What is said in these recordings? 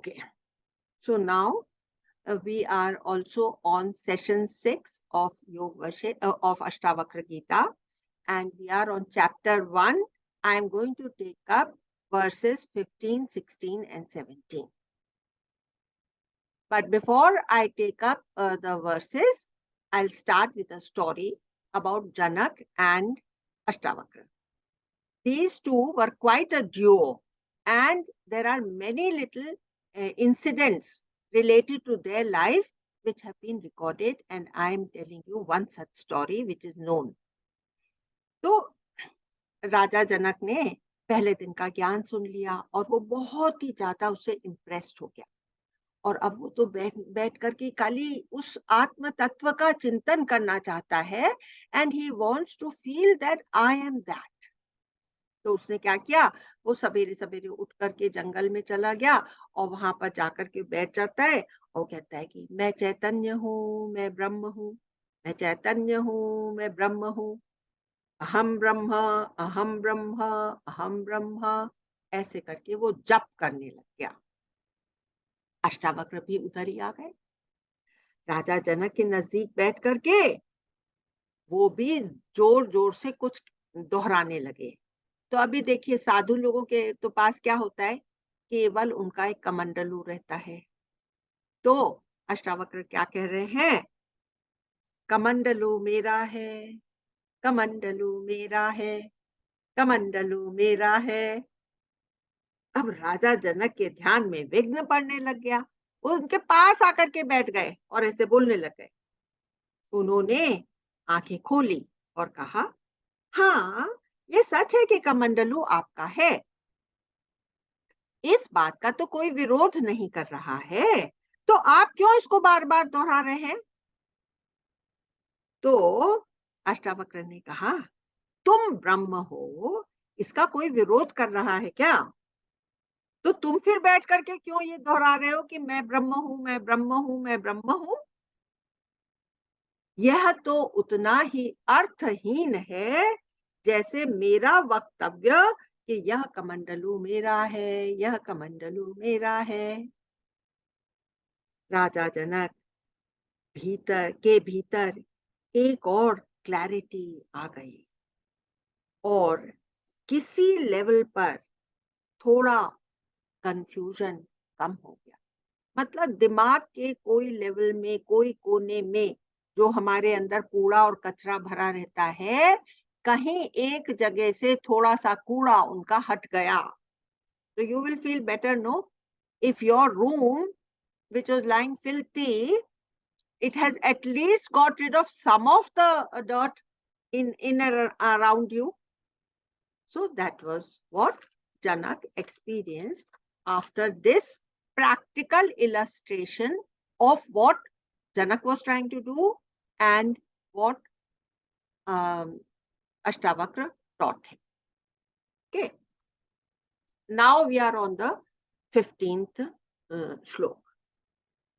Okay, so now we are also on session 6 of of Ashtavakra Gita, and we are on chapter 1. I am going to take up verses 15, 16, and 17. But before I take up the verses, I'll start with a story about Janak and Ashtavakra. These two were quite a duo, and there are many little incidents related to their life which have been recorded, and I am telling you one such story which is known. तो राजा जनक ने पहले दिन का ज्ञान सुन लिया और वो बहुत ही ज्यादा उससे इम्प्रेस्ड हो गया, और अब वो तो बैठ बैठ करके खाली उस आत्म तत्व का चिंतन करना चाहता है, and he wants to feel that I am that. तो उसने क्या किया, वो सवेरे सवेरे उठ करके जंगल में चला गया और वहां पर जाकर के बैठ जाता है और कहता है कि मैं चैतन्य हूँ, मैं ब्रह्म हूँ, मैं चैतन्य हूँ, मैं ब्रह्म हूँ, अहम ब्रह्म, अहम ब्रह्म, अहम ब्रह्म। ऐसे करके वो जप करने लग गया। अष्टावक्र भी उधर ही आ गए, राजा जनक के नजदीक बैठ करके वो भी जोर जोर से कुछ दोहराने लगे। तो अभी देखिए, साधु लोगों के तो पास क्या होता है, केवल उनका एक कमंडलू रहता है। तो अष्टावक्र क्या कह रहे हैं, कमंडलू मेरा है, कमंडलू मेरा है, कमंडलू मेरा है। अब राजा जनक के ध्यान में विघ्न पड़ने लग गया। वो उनके पास आकर के बैठ गए और ऐसे बोलने लग गए। उन्होंने आंखें खोली और कहा, हाँ, ये सच है कि कमंडलू आपका है, इस बात का तो कोई विरोध नहीं कर रहा है, तो आप क्यों इसको बार बार दोहरा रहे हैं? तो अष्टावक्र ने कहा, तुम ब्रह्म हो, इसका कोई विरोध कर रहा है क्या? तो तुम फिर बैठ करके क्यों ये दोहरा रहे हो कि मैं ब्रह्म हूं, मैं ब्रह्म हूं, मैं ब्रह्म हूं? यह तो उतना ही अर्थहीन है जैसे मेरा वक्तव्य कि यह कमंडलू मेरा है, यह कमंडलू मेरा है। राजा जनक भीतर एक और क्लैरिटी आ गई, और किसी लेवल पर थोड़ा कंफ्यूजन कम हो गया। मतलब दिमाग के कोई लेवल में, कोई कोने में जो हमारे अंदर कूड़ा और कचरा भरा रहता है, कहीं एक जगह से थोड़ा सा कूड़ा उनका हट गया। तो you will feel better, no? If your room which was lying filthy, it has at least got rid of some of the dirt in around you. So that was what Janak experienced after this practical illustration of what Janak was trying to do and what um, Ashtavakra taught him. Okay. Now we are on the 15th श्लोक।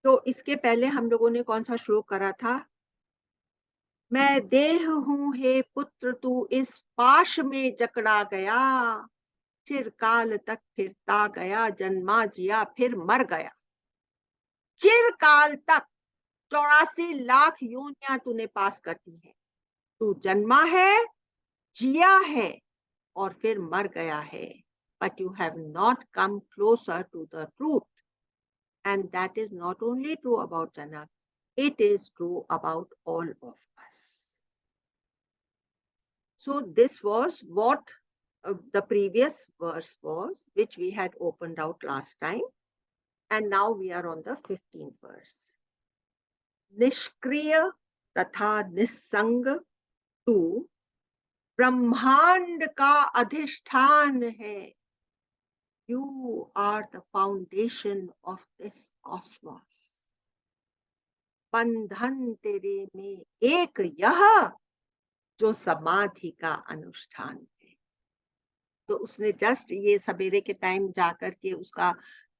तो इसके पहले हम लोगों ने कौन सा श्लोक करा था? मैं देह हूं हे पुत्र, तू इस पाश में जकड़ा गया, चिरकाल तक फिरता गया, जन्मा जिया फिर मर गया। चिरकाल तक 84 लाख योनियां तूने पास कर दी है। तू जन्मा है, जिया है और फिर मर गया है, but you have not come closer to the truth. And that is not only true about Janak, it is true about all of us. So this was what the previous verse was, which we had opened out last time. And now we are on the 15th verse. निष्क्रिय तथा निस्संग तू ब्रह्मांड का अधिष्ठान है। You are the foundation of this cosmos. बंधन तेरे में एक यह जो समाधि का अनुष्ठान है। तो उसने जस्ट ये सवेरे के टाइम जाकर के उसका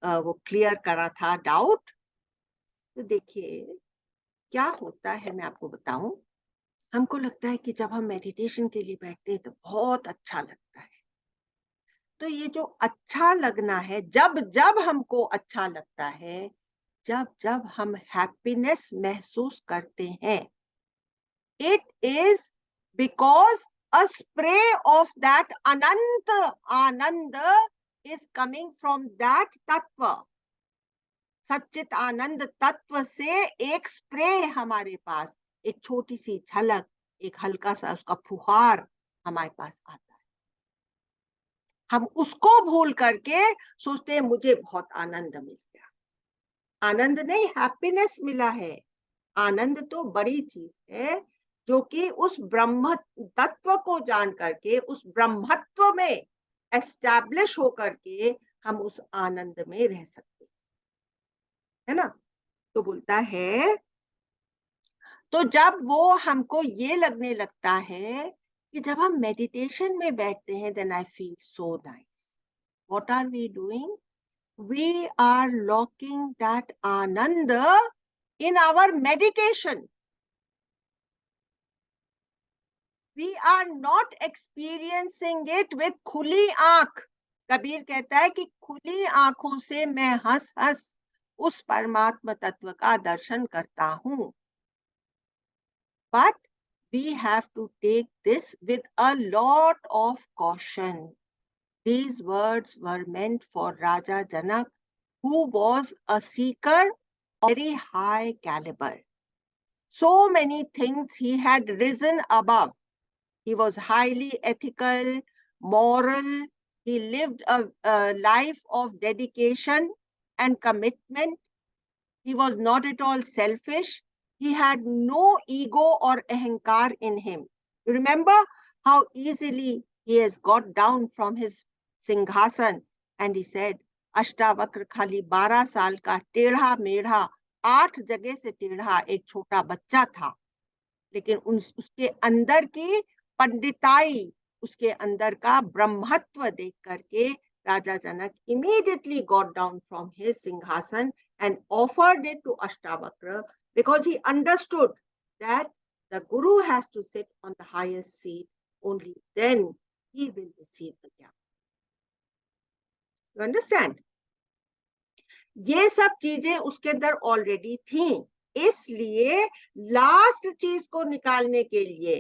वो क्लियर करा था डाउट। तो देखिए क्या होता है, मैं आपको बताऊं। हमको लगता है कि जब हम मेडिटेशन के लिए बैठते हैं तो बहुत अच्छा लगता है, तो ये जो अच्छा लगना है, जब जब हमको अच्छा लगता है, जब जब हम हैप्पीनेस महसूस करते हैं, it is because a spray of that ananta ananda is coming from that tattva. सच्चित आनंद तत्व से एक स्प्रे हमारे पास, एक छोटी सी झलक, एक हल्का सा उसका फुहार हमारे पास आता है। हम उसको भूल करके सोचते हैं मुझे बहुत आनंद मिल गया। आनंद नहीं, हैप्पीनेस मिला है। आनंद तो बड़ी चीज है, जो कि उस ब्रह्म तत्व को जान करके, उस ब्रह्मत्व में एस्टैब्लिश होकर के हम उस आनंद में रह सकते हैं, है ना। तो बोलता है, तो जब वो हमको ये लगने लगता है कि जब हम मेडिटेशन में बैठते हैं, then I feel so nice. What are we doing? We are locking that anand in our meditation. We are not experiencing it with खुली आंख। कबीर कहता है कि खुली आंखों से मैं हंस हंस उस परमात्मा तत्व का दर्शन करता हूं। But we have to take this with a lot of caution. These words were meant for Raja Janak, who was a seeker of very high caliber. So many things he had risen above. He was highly ethical, moral. He lived a life of dedication and commitment. He was not at all selfish. He had no ego or ahankar in him. You remember how easily he has got down from his singhasan and he said, Ashtavakra खाली 12 साल का टेढ़ा मेढ़ा 8 जगह से टेढ़ा एक छोटा बच्चा था, लेकिन उसके अंदर की पंडिताई, उसके अंदर का ब्रह्मत्व देख करके राजा जनक immediately got down from his singhasan and offered it to Ashtavakra, because he understood that the Guru has to sit on the highest seat, only then he will receive the jnana. You understand? ये सब चीजें उसके अंदर already थी, इसलिए last चीज को निकालने के लिए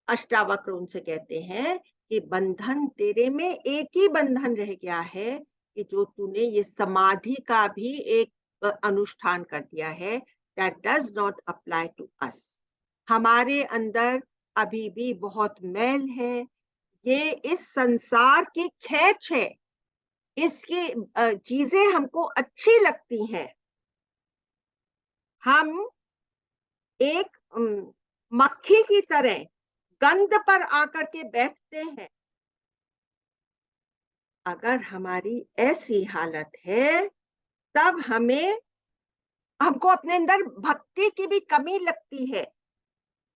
अष्टावक्र उनसे कहते हैं कि बंधन तेरे में एक ही बंधन रह गया है कि जो तूने ये समाधि का भी एक अनुष्ठान कर दिया है, that does not apply to us. हमारे अंदर अभी भी बहुत मैल है, ये इस संसार की खेच है, इसकी चीजें हमको अच्छी लगती हैं। हम एक मक्खी की तरह गंध पर आकर के बैठते हैं। अगर हमारी ऐसी हालत है, तब हमको अपने अंदर भक्ति की भी कमी लगती है,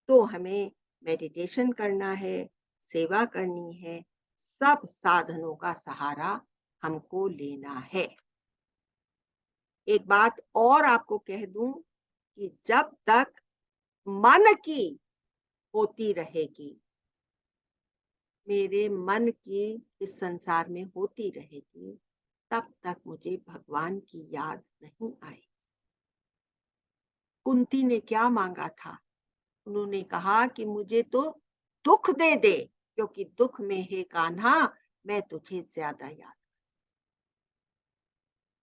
तो हमें मेडिटेशन करना है, सेवा करनी है, सब साधनों का सहारा हमको लेना है। एक बात और आपको कह दूं कि जब तक मन की होती रहेगी, मेरे मन की इस संसार में होती रहेगी, तब तक मुझे भगवान की याद नहीं आएगी। कुंती ने क्या मांगा था? उन्होंने कहा कि मुझे तो दुख दे दे, क्योंकि दुख में हे कान्हा मैं तुझे ज्यादा याद।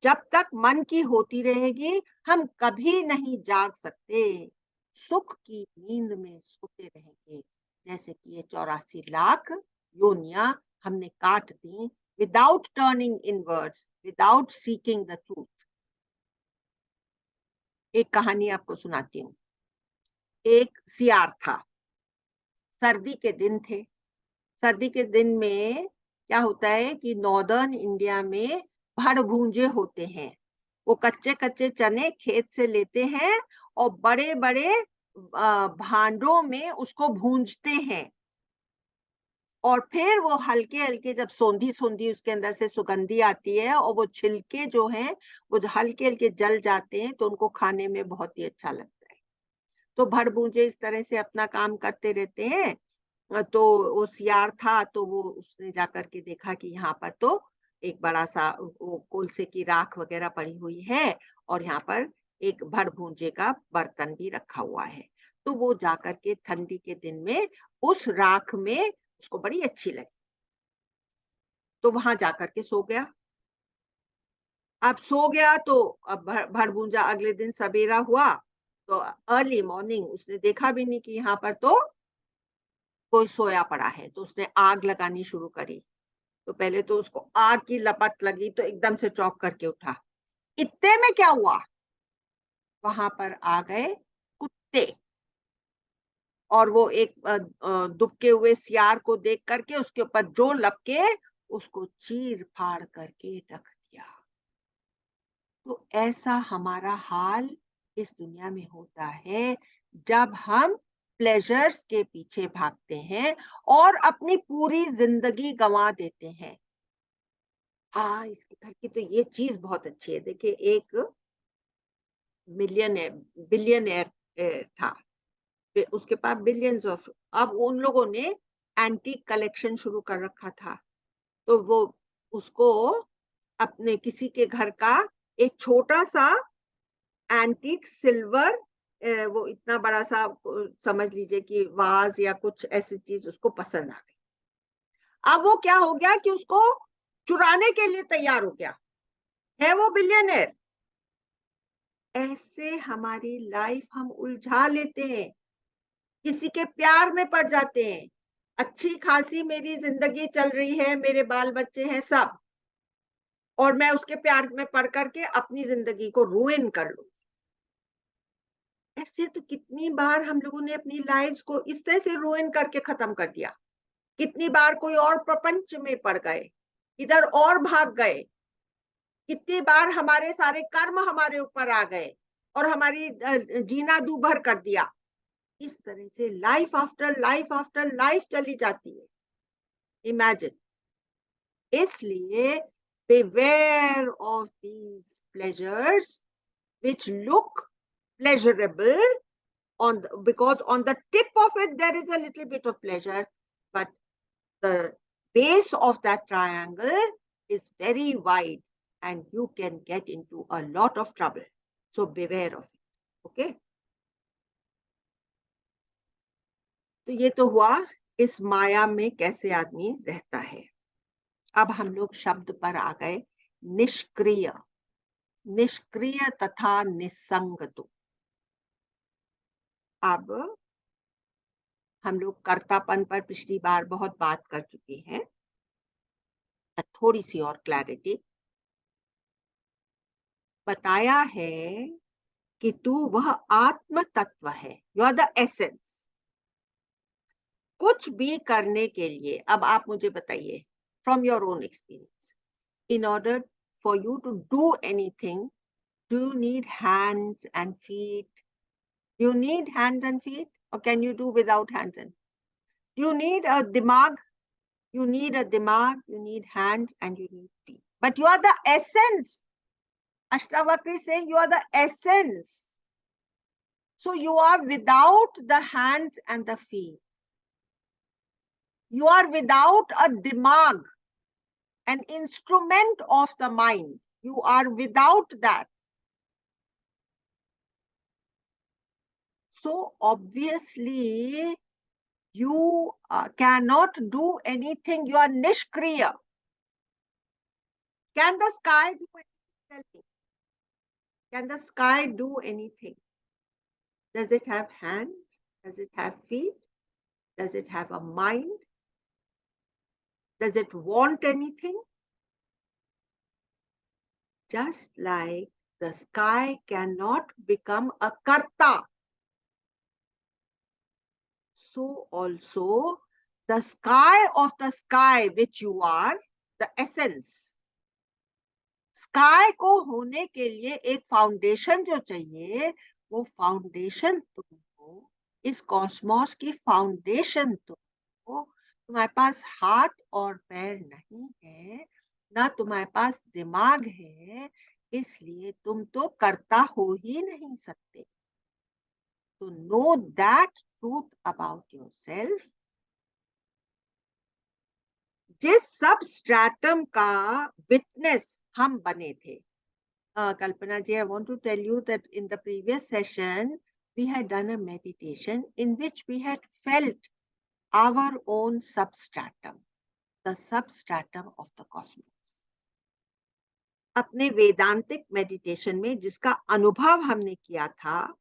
जब तक मन की होती रहेगी, हम कभी नहीं जाग सकते, सुख की नींद में सोते रहेंगे। जैसे कि ये 84 लाख योनियां हमने काट दी without turning inwards, without seeking the truth. एक कहानी आपको सुनाती हूँ। एक सियार था, सर्दी के दिन थे। सर्दी के दिन में क्या होता है कि नॉर्दर्न इंडिया में भड़ भूंजे होते हैं। वो कच्चे कच्चे चने खेत से लेते हैं और बड़े बड़े भांडों में उसको भूंजते हैं, और फिर वो हल्के हल्के जब सोंधी सोंधी उसके अंदर से सुगंधी आती है और वो छिलके जो हैं वो हल्के हल्के जल जाते हैं, तो उनको खाने में बहुत ही अच्छा लगता है। तो भड़ भूंजे इस तरह से अपना काम करते रहते हैं। तो वो सियार था, तो वो उसने जाकर के देखा कि यहाँ पर तो एक बड़ा सा वो कोलसे की राख वगैरह पड़ी हुई है और यहाँ पर एक भड़ भूंजे का बर्तन भी रखा हुआ है। तो वो जाकर के ठंडी के दिन में उस राख में उसको बड़ी अच्छी लगी, तो वहां जाकर के सो गया। अब सो गया तो अब भड़ भूंजा अगले दिन सवेरा हुआ, तो अर्ली मॉर्निंग उसने देखा भी नहीं कि यहाँ पर तो कोई सोया पड़ा है, तो उसने आग लगानी शुरू करी। तो पहले तो उसको आग की लपट लगी तो एकदम से चौंक करके उठा। इतने में क्या हुआ, वहां पर आ गए कुत्ते, और वो एक दुबके हुए सियार को देख करके उसके ऊपर जो लपके, उसको चीर फाड़ करके रख दिया। तो ऐसा हमारा हाल इस दुनिया में होता है जब हम प्लेजर्स के पीछे भागते हैं और अपनी पूरी जिंदगी गंवा देते हैं। इसके घर की तो ये चीज बहुत अच्छी है। देखिए, एक मिलियनेयर बिलियनेयर था, फिर उसके पास बिलियंस ऑफ, अब उन लोगों ने एंटीक कलेक्शन शुरू कर रखा था। तो वो उसको अपने किसी के घर का एक छोटा सा एंटीक सिल्वर, वो इतना बड़ा सा, समझ लीजिए कि वाज या कुछ ऐसी चीज उसको पसंद आ गई। अब वो क्या हो गया कि उसको चुराने के लिए तैयार हो गया, है वो बिलियनर। ऐसे हमारी लाइफ हम उलझा लेते हैं, किसी के प्यार में पड़ जाते हैं। अच्छी खासी मेरी जिंदगी चल रही है, मेरे बाल बच्चे हैं सब, और मैं उसके प्यार में पड़ करके अपनी जिंदगी को रुइन कर लूं। ऐसे तो कितनी बार हम लोगों ने अपनी लाइफ्स को इस तरह से रुइन करके खत्म कर दिया। कितनी बार कोई और प्रपंच में पड़ गए, इधर और भाग गए। कितनी बार हमारे सारे कर्म हमारे ऊपर आ गए और हमारी जीना दूभर कर दिया। इस तरह से लाइफ आफ्टर लाइफ चली जाती है। इमेजिन। इसलिए beware of these pleasures which look pleasurable because on the tip of it there is a little bit of pleasure, but the base of that triangle is very wide and you can get into a lot of trouble. So beware of it. Okay. तो ये तो हुआ इस माया में कैसे आदमी रहता है। अब हम लोग शब्द पर आ गए, निष्क्रिय। निष्क्रिय तथा निसंग तो। अब हम लोग कर्तापन पर पिछली बार बहुत बात कर चुके हैं। थोड़ी सी और क्लैरिटी बताया है कि तू वह आत्म तत्व है, यू आर द एसेंस। कुछ भी करने के लिए, अब आप मुझे बताइए from your own experience, in order for you to do anything, do you need hands and feet? You need hands and feet, or can you do without hands and? Do you need a dimag? You need a dimag, you need hands, and you need feet. But you are the essence. Ashtavakra is saying you are the essence. So you are without the hands and the feet. You are without a dimag, an instrument of the mind. You are without that. So obviously, you cannot do anything. You are nishkriya. Can the sky do anything? Tell me. Can the sky do anything? Does it have hands? Does it have feet? Does it have a mind? Does it want anything? Just like the sky cannot become a karta, so also the sky of the sky, which you are, the essence. Sky को होने के लिए एक foundation जो चाहिए, वो foundation तुम हो, इस कॉस्मोस की फाउंडेशन तुम हो। तुम्हारे पास हाथ और पैर नहीं है, ना तुम्हारे पास दिमाग है, इसलिए तुम तो करता हो ही नहीं सकते। तो know that truth about yourself जिस सबस्ट्रैटम का विटनेस हम बने थे. Kalpana ji, I want to tell you that in the previous session, we had done a meditation in which we had felt our own substratum, the substratum of the cosmos. अपने वेदांतिक meditation में जिसका अनुभव हमने किया था,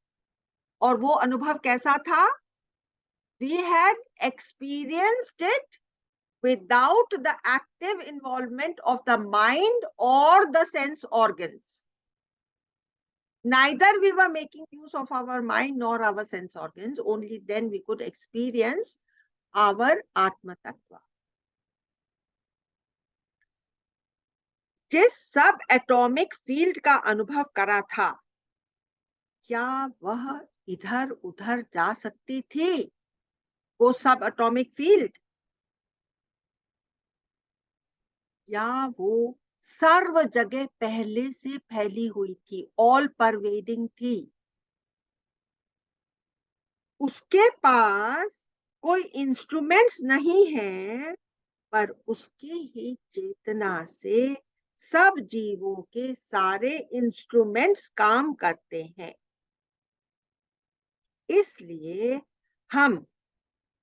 और वो अनुभव कैसा था? We had experienced it without the active involvement of the mind or the sense organs. Neither we were making use of our mind nor our sense organs. Only then we could experience our Atma Tattva. जिस सब atomic field का अनुभव करा था, क्या वह इधर उधर जा सकती थी? वो सब एटॉमिक फील्ड, या वो सर्व जगह पहले से फैली हुई थी, ऑल परवेडिंग थी? उसके पास कोई इंस्ट्रूमेंट्स नहीं है, पर उसकी ही चेतना से सब जीवों के सारे इंस्ट्रूमेंट्स काम करते हैं. इसलिए हम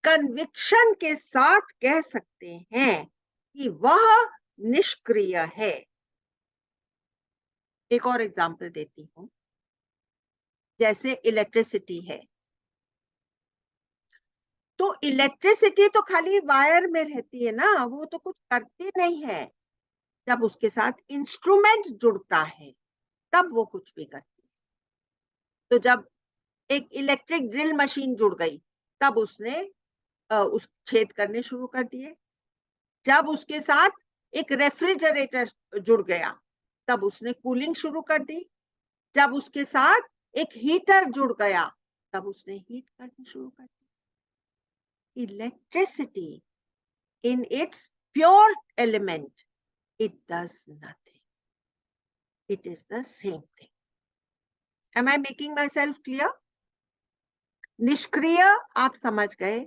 कन्विक्शन के साथ कह सकते हैं कि वह निष्क्रिय है. एक और एग्जांपल देती हूं. जैसे इलेक्ट्रिसिटी है, तो इलेक्ट्रिसिटी तो खाली वायर में रहती है ना, वो तो कुछ करती नहीं है. जब उसके साथ इंस्ट्रूमेंट जुड़ता है तब वो कुछ भी करती है. तो जब एक इलेक्ट्रिक ड्रिल मशीन जुड़ गई, तब उसने उस छेद करने शुरू कर दिए. जब उसके साथ एक रेफ्रिजरेटर जुड़ गया, तब उसने कूलिंग शुरू कर दी. जब उसके साथ एक हीटर जुड़ गया, तब उसने हीट करनी शुरू कर दी. Electricity in its pure element, it does nothing. It is the same thing. Am I making myself clear? निष्क्रिय आप समझ गए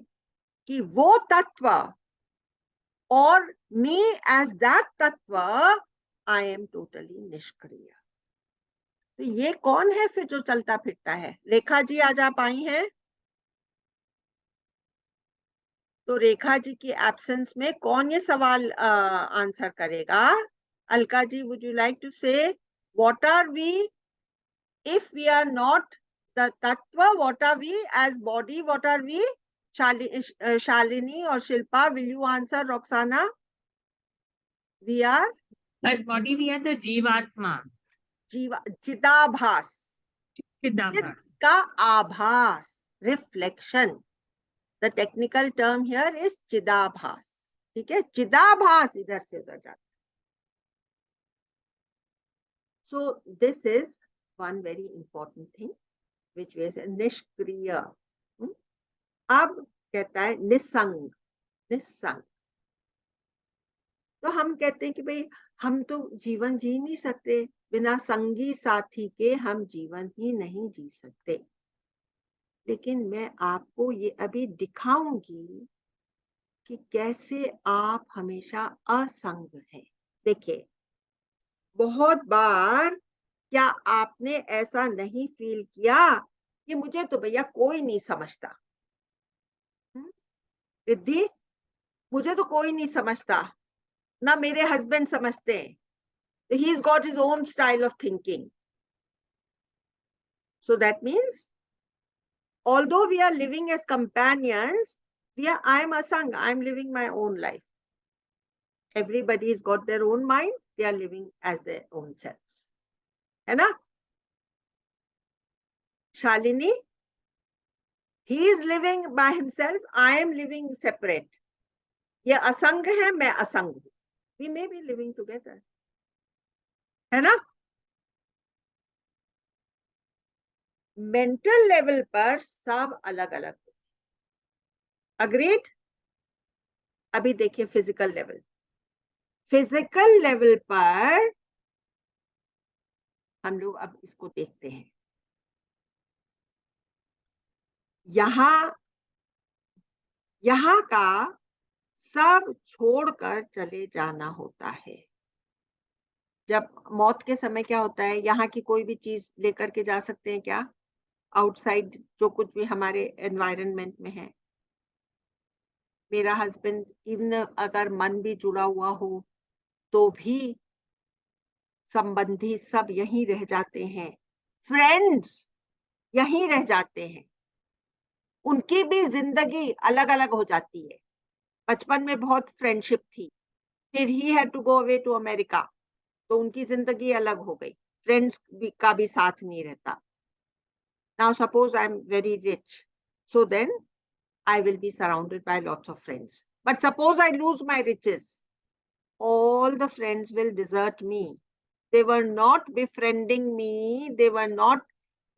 कि वो तत्व, और me as that तत्व, I am totally निष्क्रिय. तो ये कौन है फिर जो चलता फिरता है? रेखा जी आज आप आई हैं, तो रेखा जी की एब्सेंस में कौन ये सवाल आंसर करेगा? Alka ji, would you like to say what are we if we are not the tattva? What are we as body? What are we? Shalini or Shilpa, will you answer? Roxana? We are? As body, we are the Jivatma. Chidabhas. Siddhabhas. Ka abhas. Reflection. The technical term here is Chidabhas. ठीक है? Chidabhas इधर से उधर जाता. So this is one very important thing which is निष्क्रिय. अब कहता है निसंग. निसंग, तो हम कहते हैं कि भाई हम तो जीवन जी नहीं सकते बिना संगी साथी के, हम जीवन ही नहीं जी सकते. लेकिन मैं आपको ये अभी दिखाऊंगी कि कैसे आप हमेशा असंग हैं. देखिए, बहुत बार क्या आपने ऐसा नहीं फील किया कि मुझे तो भैया कोई नहीं समझता? रिद्धि, मुझे तो कोई नहीं समझता, ना मेरे हस्बैंड समझते हैं. He's got his own style of thinking. So that means, although we are living as companions, I am asang, I am living my own life. Everybody's got their own mind, they are living as their own selves. है ना? Shalini, he is living by himself, I am living separate. ये असंग है, मैं असंग हूं. We may be living together. है ना? मेंटल लेवल पर सब अलग अलग. अग्रीड? अभी देखिए फिजिकल लेवल. फिजिकल लेवल पर हम लोग अब इसको देखते हैं. यहाँ का सब छोड़कर चले जाना होता है। जब मौत के समय क्या होता है, यहाँ की कोई भी चीज लेकर के जा सकते हैं क्या? आउटसाइड जो कुछ भी हमारे एनवायरनमेंट में है। मेरा हस्बैंड इवन अगर मन भी जुड़ा हुआ हो तो भी संबंधी सब यहीं रह जाते हैं, फ्रेंड्स यहीं रह जाते हैं, उनकी भी जिंदगी अलग अलग हो जाती है। बचपन में बहुत फ्रेंडशिप थी, फिर he had to go away to America, तो उनकी जिंदगी अलग हो गई, फ्रेंड्स भी का भी साथ नहीं रहता। Now suppose I am very rich, so then I will be surrounded by lots of friends. But suppose I lose my riches, all the friends will desert me. They were not befriending me. They were not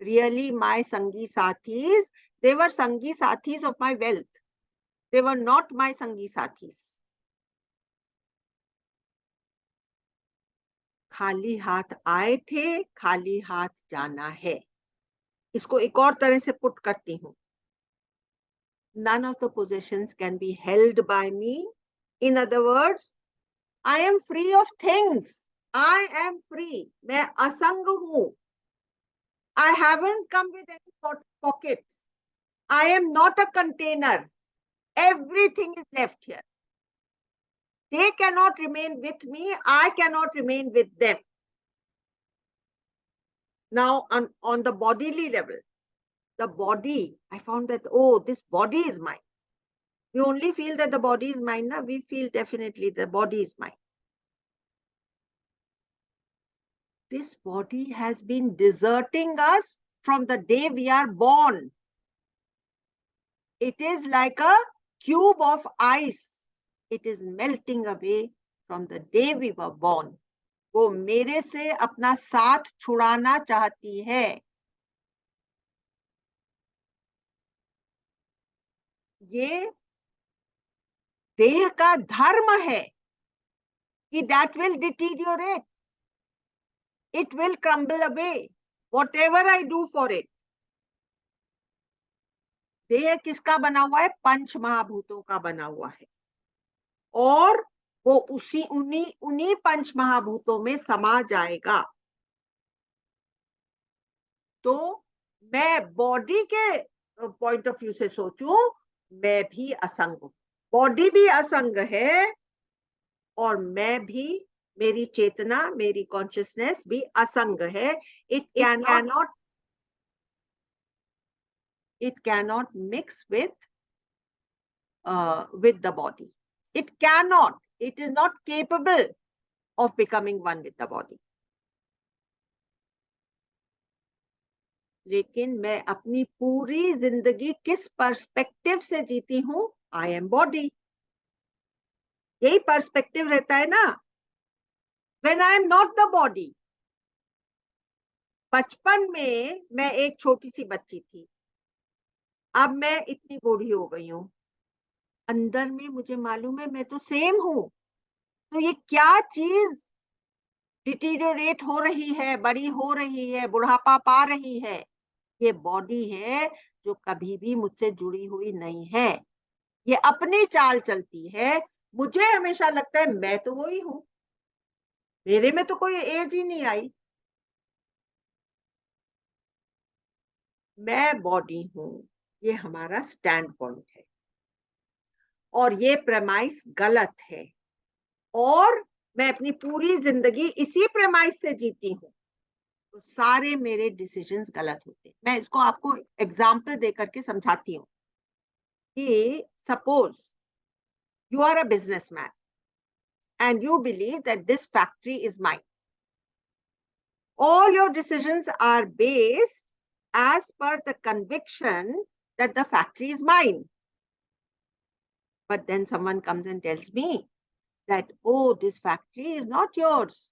really my Sangi Sathis. They were Sangi Sathis of my wealth. They were not my Sangi Sathis. खाली हाथ आए थे, खाली हाथ जाना है। इसको एक और तरह से पुट करती हूँ। None of the possessions can be held by me. In other words, I am free of things. I am free. मैं असंग हूँ. I haven't come with any pockets. I am not a container. Everything is left here. They cannot remain with me. I cannot remain with them. Now, on the bodily level, the body, I found that, oh, this body is mine. We only feel that the body is mine. Now we feel definitely the body is mine. This body has been deserting us from the day we are born. It is like a cube of ice. It is melting away from the day we were born. वो मेरे से अपना साथ छुड़ाना चाहती है। ये देह का धर्म है कि that will deteriorate. It will crumble away. Whatever I do for it. देह किसका बना हुआ है? पंच महाभूतों का बना हुआ है, और वो उन्हीं पंच महाभूतों में समा जाएगा। तो मैं बॉडी के पॉइंट ऑफ व्यू से सोचूं, मैं भी असंग हूं, बॉडी भी असंग है, और मैं भी, मेरी चेतना, मेरी कॉन्शियसनेस भी असंग है। It cannot mix with the body. It cannot. It is not capable of becoming one with the body. लेकिन मैं अपनी पूरी जिंदगी किस पर्सपेक्टिव से जीती हूं? I am body. यही पर्सपेक्टिव रहता है ना, when I am not the body. बचपन में मैं एक छोटी सी बच्ची थी, अब मैं इतनी बूढ़ी हो गई हूं, अंदर में मुझे मालूम है मैं तो सेम हूं। तो ये क्या चीज डिटीरियोरेट हो रही है, बड़ी हो रही है, बुढ़ापा पा रही है? ये बॉडी है जो कभी भी मुझसे जुड़ी हुई नहीं है, ये अपनी चाल चलती है। मुझे हमेशा लगता है मैं तो वही हूं, मेरे में तो कोई एज ही नहीं आई। मैं बॉडी हूं, ये हमारा स्टैंड पॉइंट है, और ये प्रेमाइस गलत है, और मैं अपनी पूरी जिंदगी इसी प्रेमाइस से जीती हूँ, तो सारे मेरे डिसीजंस गलत होते हैं। मैं इसको आपको एग्जाम्पल दे करके समझाती हूँ कि suppose you are a businessman and you believe that this factory is mine. All your decisions are based as per the conviction that the factory is mine. But then someone comes and tells me that, oh, this factory is not yours.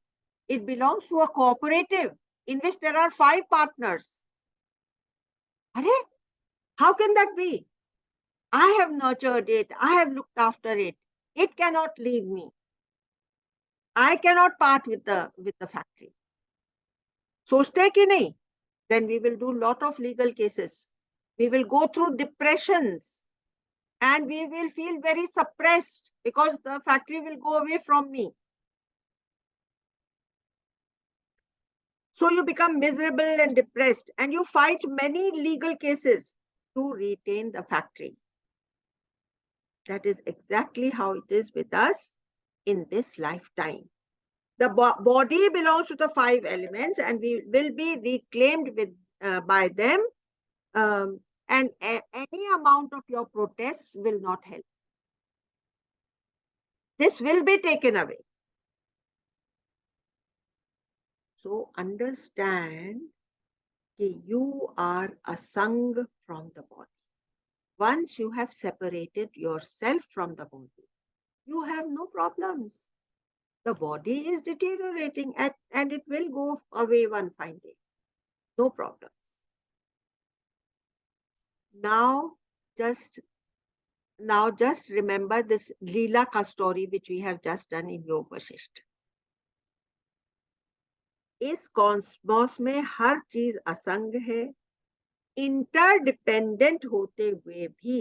It belongs to a cooperative in which there are 5 partners. Arey, how can that be? I have nurtured it. I have looked after it. It cannot leave me. I cannot part with the factory. सोचते हैं कि नहीं? Then we will do lot of legal cases. We will go through depressions. and we will feel very suppressed because the factory will go away from me. So you become miserable and depressed, and you fight many legal cases to retain the factory. That is exactly how it is with us in this lifetime. The body belongs to the 5 elements, and we will be reclaimed by them. And any amount of your protests will not help. This will be taken away. So understand that you are asang from the body. Once you have separated yourself from the body, you have no problems. The body is deteriorating and it will go away one fine day. No problems. Now just remember this Leela ka story which we have just done in Yoga Vasishtha. इस Cosmos में हर चीज असंग है, interdependent होते हुए भी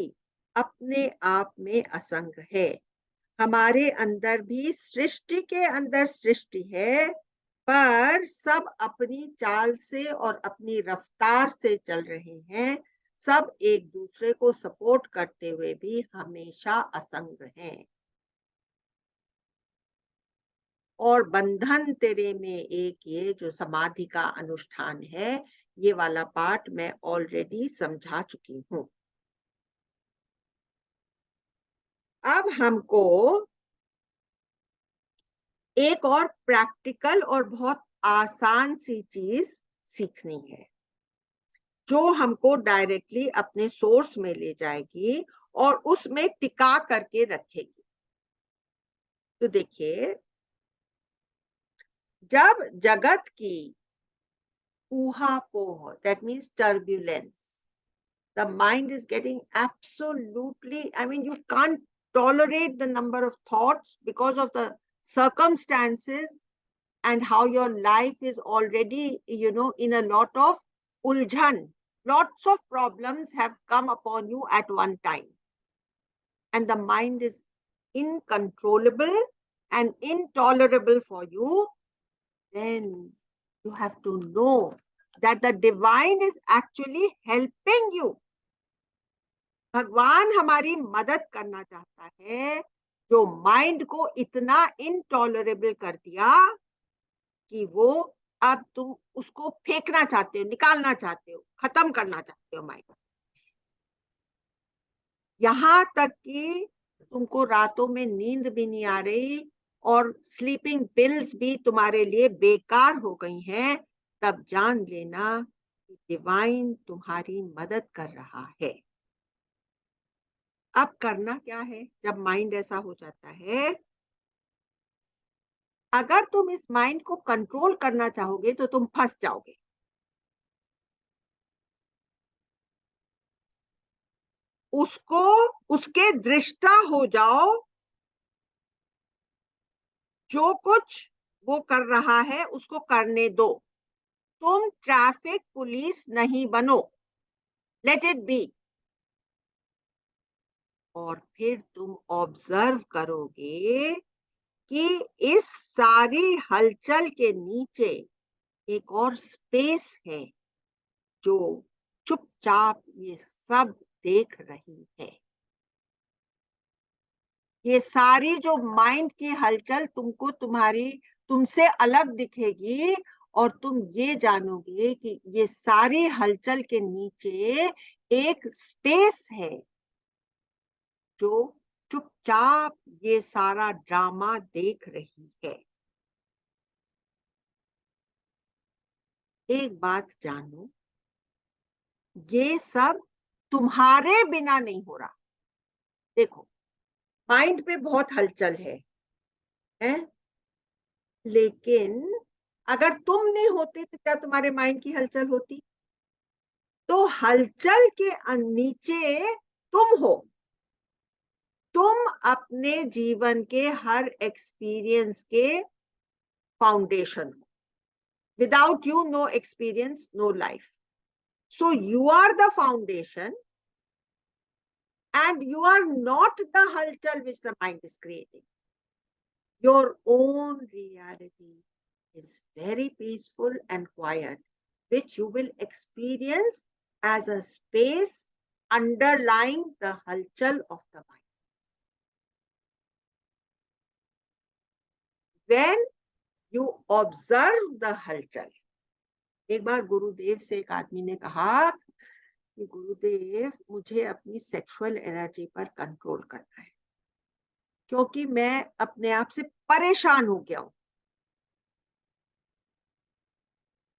अपने आप में असंग है. हमारे अंदर भी सृष्टि के अंदर सृष्टि है, पर सब अपनी चाल से और अपनी रफ्तार से चल रहे हैं. सब एक दूसरे को सपोर्ट करते हुए भी हमेशा असंग हैं. और बंधन तेरे में एक ये जो समाधि का अनुष्ठान है, ये वाला पार्ट मैं ऑलरेडी समझा चुकी हूं. अब हमको एक और प्रैक्टिकल और बहुत आसान सी चीज सीखनी है, जो हमको डायरेक्टली अपने सोर्स में ले जाएगी और उसमें टिका करके रखेगी. तो देखिए, जब जगत की ऊहापोह, that means turbulence, the mind is getting absolutely, I mean, you can't tolerate the number of thoughts because of the circumstances and how your life is already, in a lot of uljhan. Lots of problems have come upon you at one time. And the mind is incontrollable and intolerable for you. Then you have to know that the divine is actually helping you. भगवान हमारी मदद करना चाहता है, जो mind को इतना intolerable कर दिया कि वो अब तुम उसको फेंकना चाहते हो, निकालना चाहते हो, खत्म करना चाहते हो माइंड. यहां तक कि तुमको रातों में नींद भी नहीं आ रही और स्लीपिंग पिल्स भी तुम्हारे लिए बेकार हो गई हैं. तब जान लेना कि डिवाइन तुम्हारी मदद कर रहा है. अब करना क्या है जब माइंड ऐसा हो जाता है? अगर तुम इस माइंड को कंट्रोल करना चाहोगे तो तुम फंस जाओगे. उसको उसके दृष्टा हो जाओ. जो कुछ वो कर रहा है उसको करने दो. तुम ट्रैफिक पुलिस नहीं बनो. Let it be. और फिर तुम ऑब्जर्व करोगे कि इस सारी हलचल के नीचे एक और स्पेस है जो चुपचाप ये सब देख रही है. ये सारी जो माइंड की हलचल तुमको तुमसे अलग दिखेगी और तुम ये जानोगे कि ये सारी हलचल के नीचे एक स्पेस है जो चुपचाप ये सारा ड्रामा देख रही है. एक बात जानो, ये सब तुम्हारे बिना नहीं हो रहा. देखो, माइंड पे बहुत हलचल है? लेकिन अगर तुम नहीं होते तो क्या तुम्हारे माइंड की हलचल होती? तो हलचल के नीचे तुम हो. तुम अपने जीवन के हर एक्सपीरियंस के फाउंडेशन हो. Without you no experience, no life. So you are the foundation And you are not the halchal which the mind is creating. Your own reality is very peaceful and quiet, which you will experience as a space underlying the halchal of the mind. When you observe the halchal, एक बार गुरुदेव से एक आदमी ने कहा कि गुरुदेव मुझे अपनी sexual energy पर कंट्रोल करना है क्योंकि मैं अपने आप से परेशान हो गया हूं।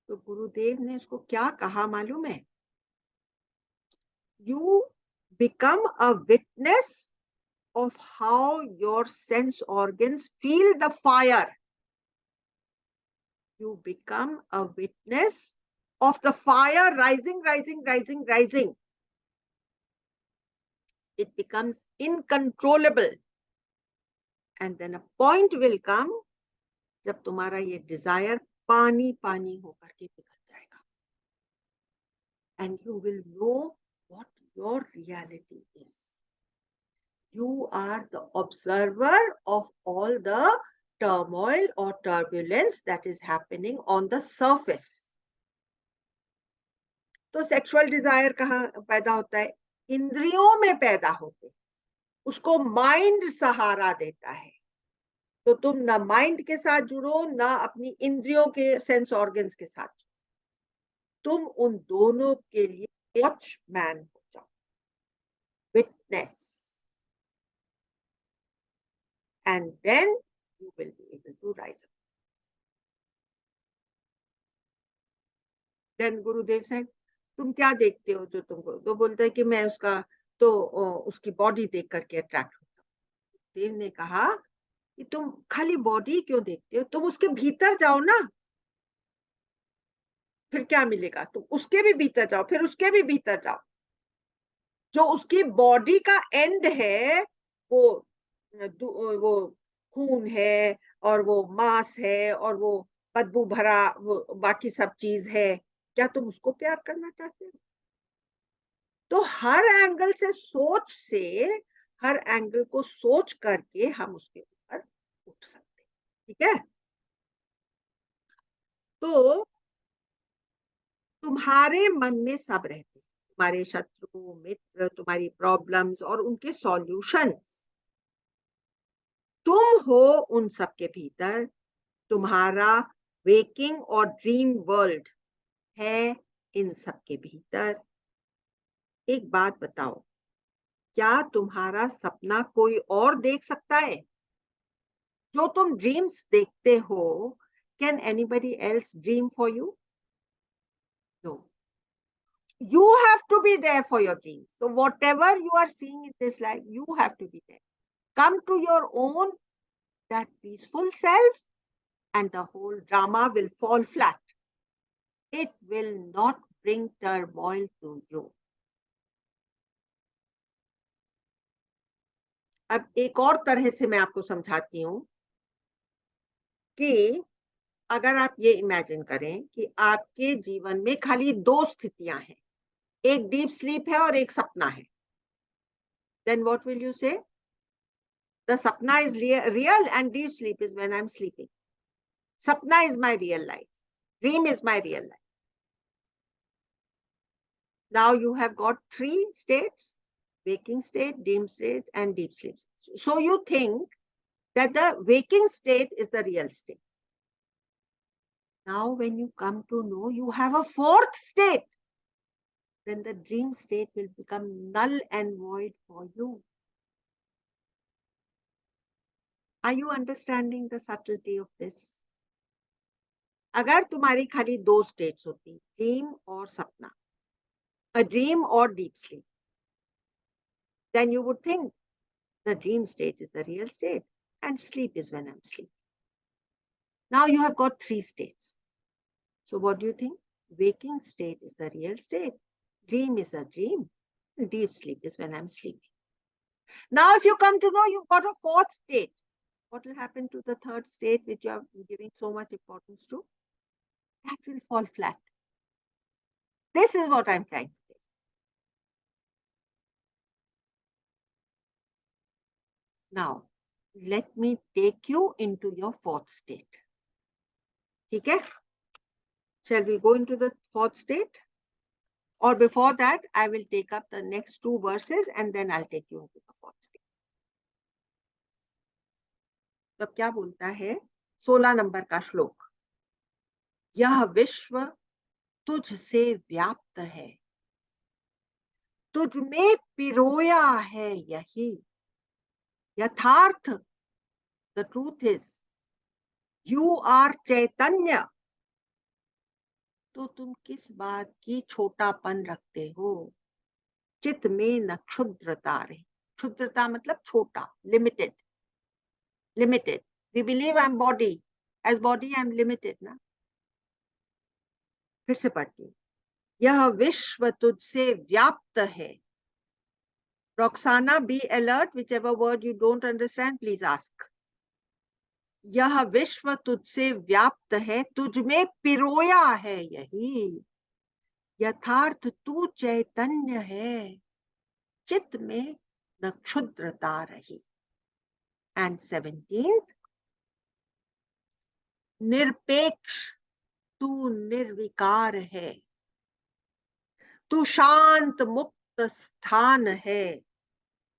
तो गुरुदेव ने उसको क्या कहा मालूम है? You become a witness of how your sense organs feel the fire. You become a witness of the fire rising, rising, rising, rising. It becomes incontrollable. And then a point will come जब तुम्हारा ये desire पानी पानी होकर के पिघल जाएगा. And you will know what your reality is. You are the observer of all the turmoil or turbulence that is happening on the surface. तो सेक्सुअल डिजायर कहाँ पैदा होता है? इंद्रियों में पैदा होते, उसको माइंड सहारा देता है. तो तुम ना माइंड के साथ जुड़ो ना अपनी इंद्रियों के सेंस ऑर्गन्स के साथ. तुम उन दोनों के लिए वॉचमैन हो जाओ, witness. And then you will be able to rise up. Then Gurudev said, तुम क्या देखते हो जो तुमको? तो बोलता है कि मैं उसकी बॉडी देख करके अट्रैक्ट होता हूँ. देव ने कहा कि तुम खाली बॉडी क्यों देखते हो? तुम उसके भीतर जाओ ना, फिर क्या मिलेगा? तुम उसके भी भीतर जाओ, फिर उसके भी भीतर जाओ. जो उसकी बॉडी का एंड है वो वो खून है और वो मांस है और वो बदबू भरा वो बाकी सब चीज है. क्या तुम उसको प्यार करना चाहते हो? तो हर एंगल से हर एंगल को सोच करके हम उसके ऊपर उठ सकते हैं. ठीक है? तो तुम्हारे मन में सब रहते हैं, तुम्हारे शत्रु मित्र, तुम्हारी प्रॉब्लम्स और उनके सॉल्यूशंस. तुम हो उन सब के भीतर. तुम्हारा वेकिंग और ड्रीम वर्ल्ड है इन सब के भीतर. एक बात बताओ, क्या तुम्हारा सपना कोई और देख सकता है? जो तुम ड्रीम्स देखते हो, can anybody else dream for you? No. You have to be there for your dreams. So whatever you are seeing in this life, you have to be there. Come to your own, that peaceful self, and the whole drama will fall flat. It will not bring turmoil to you. अब एक और तरह से मैं आपको समझाती हूँ कि अगर आप ये इमेजिन करें कि आपके जीवन में खाली दो स्थितियां हैं, एक डीप स्लीप है और एक सपना है. Then what will you say? The sapna is real and deep sleep is when I'm sleeping. Sapna is my real life. Dream is my real life. Now you have got three states: waking state, dream state, and deep sleep. So you think that the waking state is the real state. Now when you come to know you have a fourth state, then the dream state will become null and void for you. Are you understanding the subtlety of this? अगर तुम्हारी खाली दो states होती, dream और सपना, a dream or deep sleep, then you would think the dream state is the real state and sleep is when I'm sleeping. Now you have got three states. So what do you think? Waking state is the real state, dream is a dream, and deep sleep is when I'm sleeping. Now if you come to know you've got a fourth state, what will happen to the third state which you are giving so much importance to? That will fall flat. This is what I'm trying to say. Now, let me take you into your fourth state. ठीक है? Shall we go into the fourth state? Or before that, I will take up the next two verses and then I'll take you into the fourth state. तो क्या बोलता है 16 number का श्लोक? यह विश्व तुझसे व्याप्त है, तुझ में पिरोया है यही यथार्थ. The truth is, you are चैतन्य. तो तुम किस बात की छोटापन रखते हो? चित्त में न क्षुद्रता रहे. क्षुद्रता मतलब छोटा, limited. Limited. We believe I'm body. As body, I'm limited. ना? फिर से पढ़ती हूँ. यह विश्व तुझसे व्याप्त है. Roxana, be alert. Whichever word you don't understand, please ask. यह विश्व तुझसे व्याप्त है, तुझ में पिरोया है यही यथार्थ. तू चैतन्य है, चित्त में न क्षुद्रता रही. And 17th, निरपेक्ष तू निर्विकार है, तू शांत मुक्त स्थान है,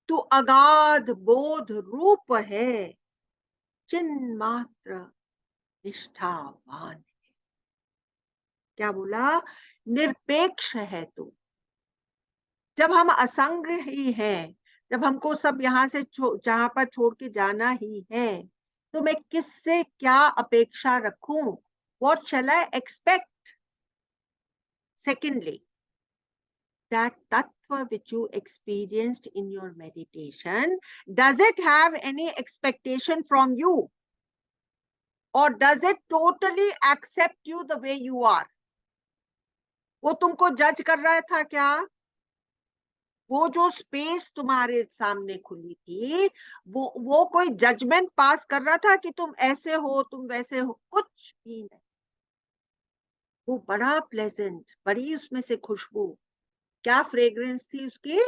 तू अगाध बोध रूप है, चिन्ह मात्र निष्ठावान है. क्या बोला? निरपेक्ष है तू. जब हम असंग ही हैं, जब हमको सब यहाँ से जहां पर छोड़ के जाना ही है, तो मैं किससे क्या अपेक्षा रखूं? What shall I expect? Secondly, that tattva which you experienced in your meditation, does it have any expectation from you? Or does it totally accept you the way you are? वो तुमको जज कर रहा था क्या? वो जो स्पेस तुम्हारे सामने खुली थी, वो कोई जजमेंट पास कर रहा था कि तुम ऐसे हो, तुम वैसे हो? कुछ भी नहीं. वो बड़ा प्लेजेंट, बड़ी उसमें से खुशबू. क्या फ्रेग्रेंस थी उसकी?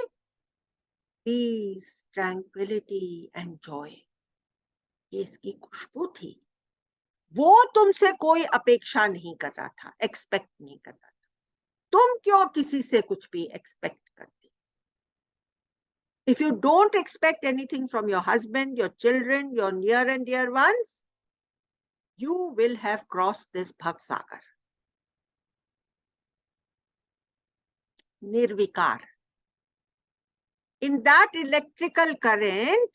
Peace, tranquillity and joy. ये इसकी खुशबू थी. वो तुमसे कोई अपेक्षा नहीं कर रहा था, एक्सपेक्ट नहीं कर रहा था. तुम क्यों किसी से कुछ भी एक्सपेक्ट करते? If you don't expect anything from your husband, your children, your near and dear ones, you will have crossed this bhav sagar. Nirvikar. In that electrical current,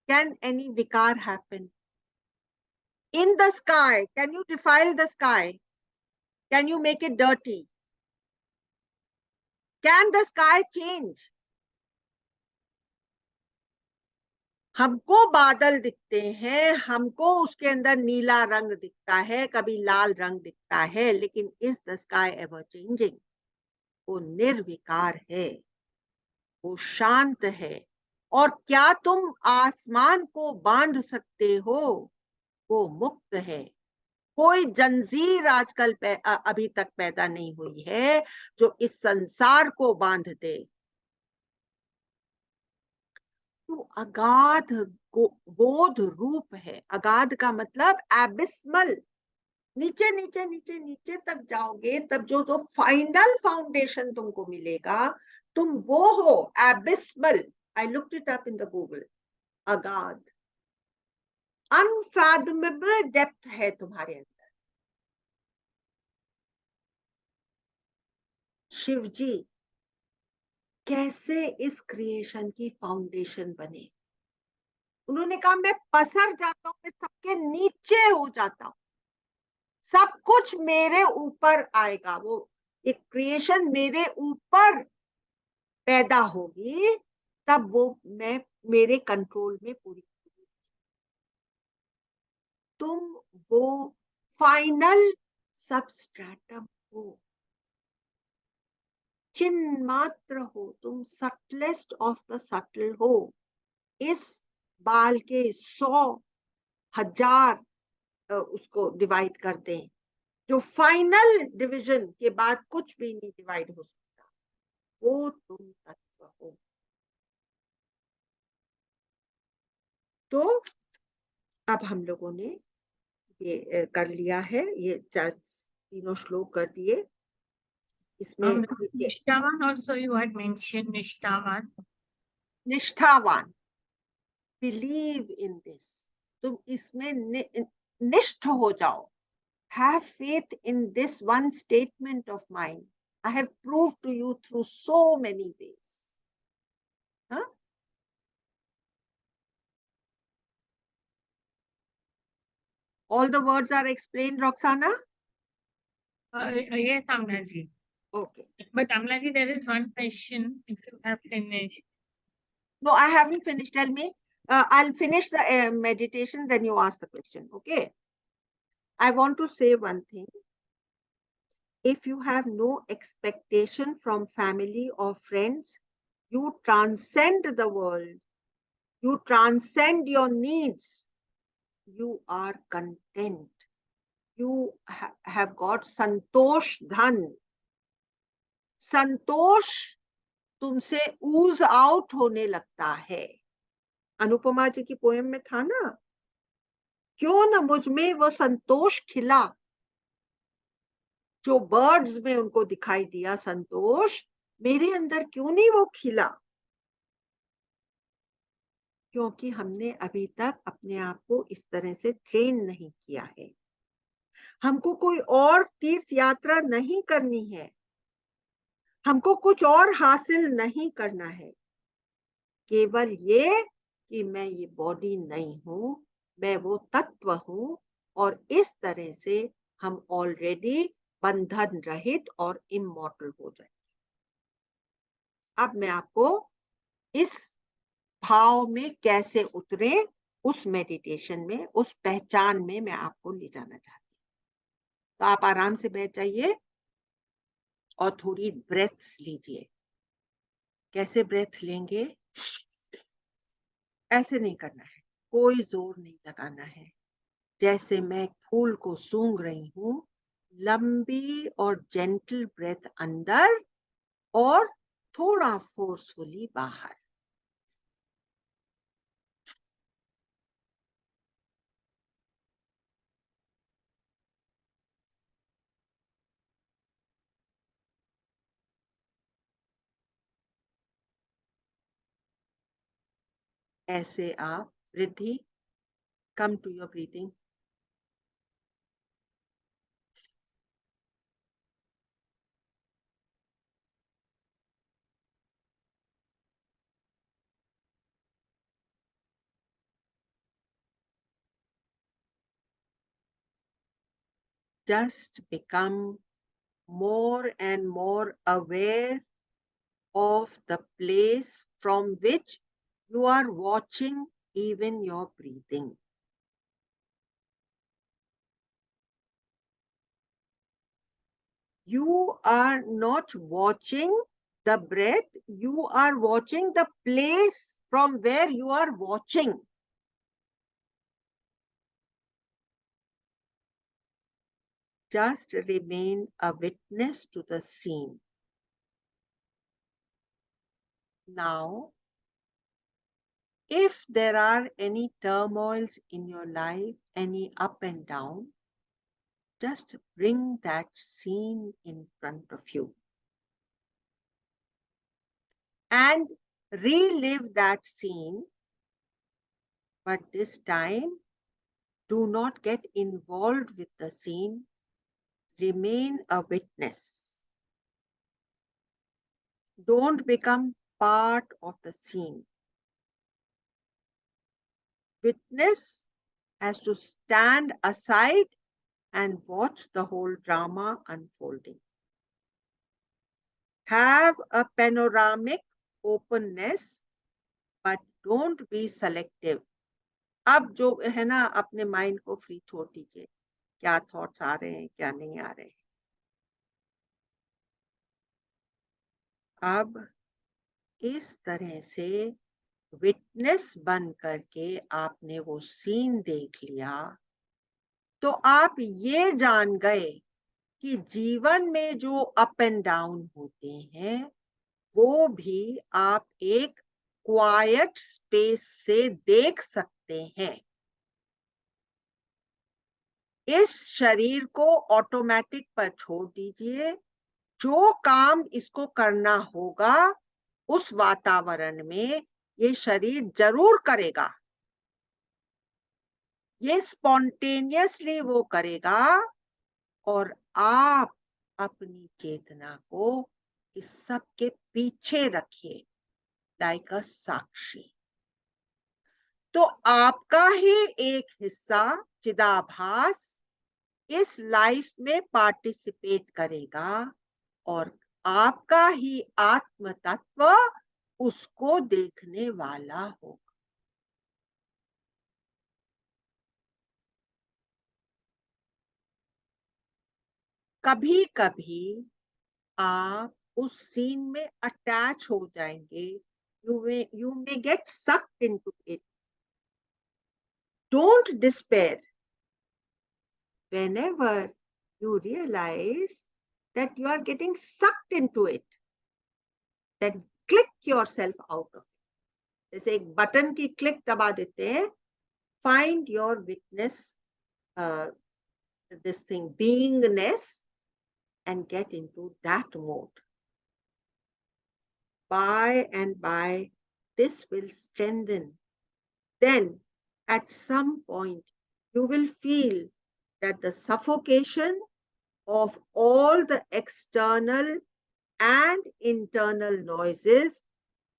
can any vikar happen? In the sky, can you defile the sky? Can you make it dirty? Can the sky change? हमको बादल दिखते हैं, हमको उसके अंदर नीला रंग दिखता है, कभी लाल रंग दिखता है, लेकिन is the sky ever changing? वो निर्विकार है, वो शांत है. और क्या तुम आसमान को बांध सकते हो? वो मुक्त है. कोई जंजीर आजकल अभी तक पैदा नहीं हुई है जो इस संसार को बांध दे. तो अगाध बोध रूप है. अगाध का मतलब एबिस्मल. नीचे नीचे नीचे नीचे तक जाओगे तब जो फाइनल फाउंडेशन तुमको मिलेगा, तुम वो हो. Abysmal. I looked it up in the Google. अगाध, अनफैथमेबल डेप्थ है तुम्हारे अंदर. शिव जी कैसे इस क्रिएशन की फाउंडेशन बने? उन्होंने कहा मैं पसर जाता हूं, मैं सबके नीचे हो जाता हूं, सब कुछ मेरे ऊपर आएगा. वो एक क्रिएशन मेरे ऊपर पैदा होगी, तब वो मैं मेरे कंट्रोल में पूरी. तुम वो फाइनल सबस्ट्रेटम हो, चिन्ह मात्र हो. तुम सटलेस्ट ऑफ द सटल हो. इस बाल के 100,000 उसको डिवाइड करते हैं, जो फाइनल डिवीजन के बाद कुछ भी नहीं डिवाइड हो सकता. वो तुम तत्व हो. तो अब हम लोगों ने ये कर लिया है, ये तीनों श्लोक कर दिए। इसमें देखिए, Nishtavan also you had mentioned Nishtavan. निष्ठावान, बिलीव इन दिस, तुम इसमें निष्ठ हो जाओ। Have faith in this one statement of mind, I have prove to you through so many ways. All the words are explained, Roxana? Yes, Amlaji. Okay. But Amlaji, there is one question if you have finished. No, I haven't finished. Tell me. I'll finish the meditation, then you ask the question. Okay. I want to say one thing. If you have no expectation from family or friends, you transcend the world. You transcend your needs. You are content. You have got Santosh Dhan. Santosh तुमसे ऊज out होने लगता है। अनुपमा जी की poem में था ना, क्यों न मुझ में वो संतोष खिला, जो बर्ड्स में उनको दिखाई दिया संतोष, मेरे अंदर क्यों नहीं वो खिला? क्योंकि हमने अभी तक अपने आप को इस तरह से ट्रेन नहीं किया है। हमको कोई और तीर्थ यात्रा नहीं करनी है, हमको कुछ और हासिल नहीं करना है, केवल ये कि मैं ये बॉडी नहीं हूं, मैं वो तत्व हूं, और इस तरह से हम ऑलरेडी बंधन रहित और इमॉर्टल हो जाए। अब मैं आपको इस भाव में कैसे उतरे, उस मेडिटेशन में, उस पहचान में मैं आपको ले जाना चाहती हूँ। तो आप आराम से बैठ जाइए और थोड़ी ब्रेथ्स लीजिए। कैसे ब्रेथ लेंगे? ऐसे नहीं करना है, कोई जोर नहीं लगाना है। जैसे मैं फूल को सूंघ रही हूं, लंबी और जेंटल ब्रेथ अंदर और थोड़ा फोर्सफुली बाहर। ऐसे आप Riddhi, come to your breathing. Just become more and more aware of the place from which you are watching even your breathing. You are not watching the breath, you are watching the place from where you are watching. Just remain a witness to the scene. Now, if there are any turmoils in your life, any up and down, just bring that scene in front of you and relive that scene. But this time, do not get involved with the scene. Remain a witness. Don't become part of the scene. Witness has to stand aside and watch the whole drama unfolding. Have a panoramic openness, but don't be selective. अब जो है ना, अपने mind को free छोड़ दीजिए, क्या thoughts आ रहे हैं, क्या नहीं आ रहे हैं। अब इस तरह से विटनेस बन करके आपने वो सीन देख लिया, तो आप ये जान गए कि जीवन में जो अप एंड डाउन होते हैं, वो भी आप एक क्वाइट स्पेस से देख सकते सकते हैं। इस शरीर को ऑटोमेटिक पर छोड़ दीजिए। जो काम इसको करना होगा उस वातावरण में ये शरीर जरूर करेगा। ये स्पॉन्टेनियसली वो करेगा और आप अपनी चेतना को इस सब के पीछे रखिए, लाइक अ साक्षी। तो आपका ही एक हिस्सा चिदाभास इस लाइफ में पार्टिसिपेट करेगा और आपका ही आत्म तत्व उसको देखने वाला होगा। कभी कभी आप उस सीन में अटैच हो जाएंगे। You may get sucked into it. Don't despair whenever you realize that you are getting sucked into it, then click yourself out of it. जैसे एक बटन की क्लिक दबा देते हैं, find your witness, uh, this thing beingness, and get into that mode. By and by, this will strengthen. Then, at some point, you will feel that the suffocation of all the external and internal noises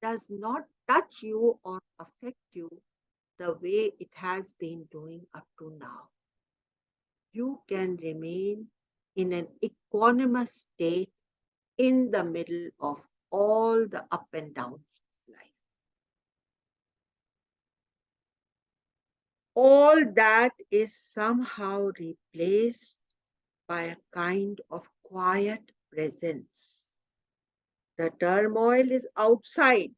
does not touch you or affect you the way it has been doing up to now. You can remain in an equanimous state in the middle of all the up and downs of life. All that is somehow replaced by a kind of quiet presence. The turmoil is outside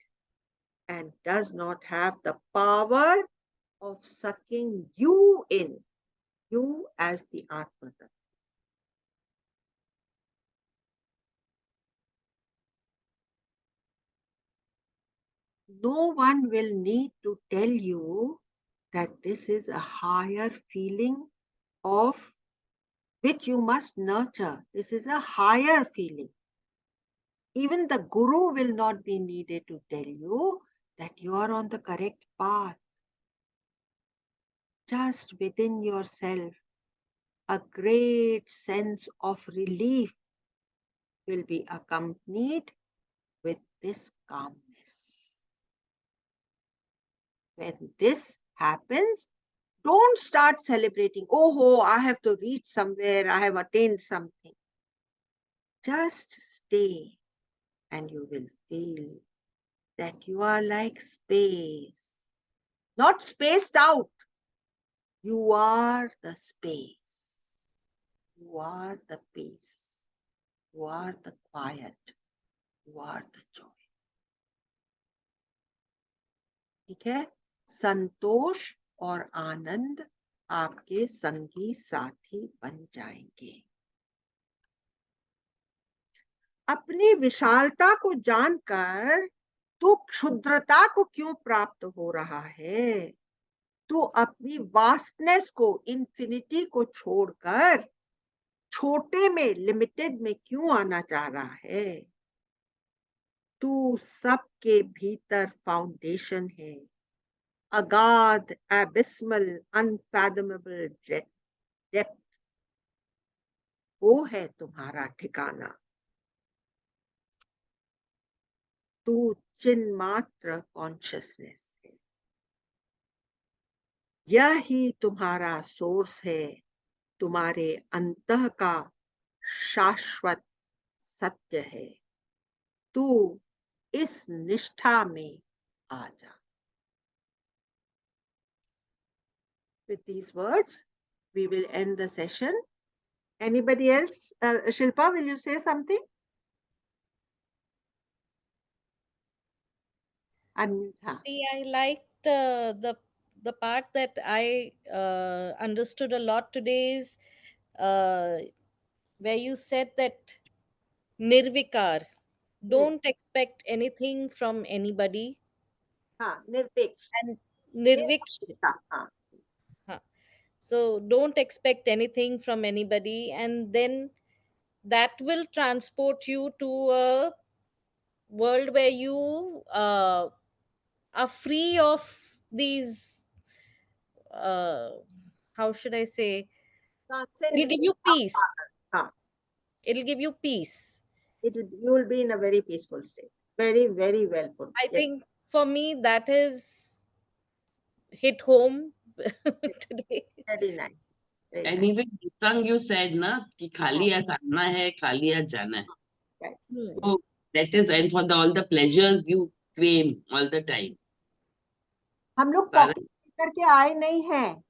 and does not have the power of sucking you in, you as the Atma Tattva. No one will need to tell you that this is a higher feeling of which you must nurture. This is a higher feeling. Even the guru will not be needed to tell you that you are on the correct path. Just within yourself, a great sense of relief will be accompanied with this calmness. When this happens, don't start celebrating, oh, I have to reach somewhere, I have attained something. Just stay and you will feel that you are like space, not spaced out. You are the space. You are the peace. You are the quiet. You are the joy. ठीक है? संतोष और आनंद आपके संगी साथी बन जाएंगे। अपनी विशालता को जानकर तू क्षुद्रता को क्यों प्राप्त हो रहा है? तू अपनी वास्टनेस को, इन्फिनिटी को छोड़कर छोटे में, लिमिटेड में क्यों आना चाह रहा है? तू सबके भीतर फाउंडेशन है, अगाध, एबिस्मल, अनफैथमेबल डेप्थ, वो है तुम्हारा ठिकाना। तू चिन्मात्र कॉन्शियसनेस है। यह ही तुम्हारा सोर्स है, तुम्हारे अंतः का शाश्वत सत्य है। तू इस निष्ठा में आ जा। With these words, we will end the session. Anybody else? Shilpa, will you say something? Unmute. See, I liked the part that I understood a lot today is where you said that nirvikar, don't expect anything from anybody, हाँ, निरपेक्ष। and nirviksh. हाँ, Huh. So don't expect anything from anybody, and then that will transport you to a world where you are free of these. Uh, how should I say? It'll give you peace. हाँ, It'll give you peace. you will be in a very peaceful state. Very, very well put. I Yes, think for me that is hit home today. very nice. Very And nice. even Dipang, you said na कि खाली हाथ आना है, खाली हाथ जाना है. Right. Hmm. So that is, and for all the pleasures you claim all the time. हम लोग सारा पॉकेट करके आए नहीं हैं,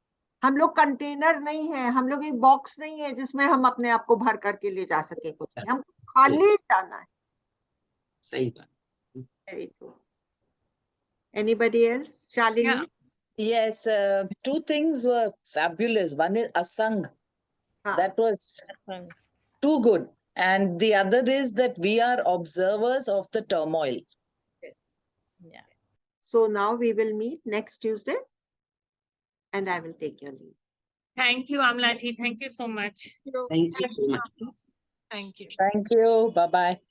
हम लोग कंटेनर नहीं है, हम लोग एक बॉक्स नहीं है जिसमें हम अपने आप को भर करके ले जा सके कुछ नहीं, हम खाली जाना है. सही बात. Very true. Anybody else? Shalini? Yeah. Yes, two things were fabulous. One is Asang. हाँ, That was Fun. too good. And the other is that we are observers of the turmoil. Yeah. so now we will meet next Tuesday and I will take your leave. Thank you, Amlaji. Thank you so much. Thank you so much. Thank you. Thank you. Bye bye.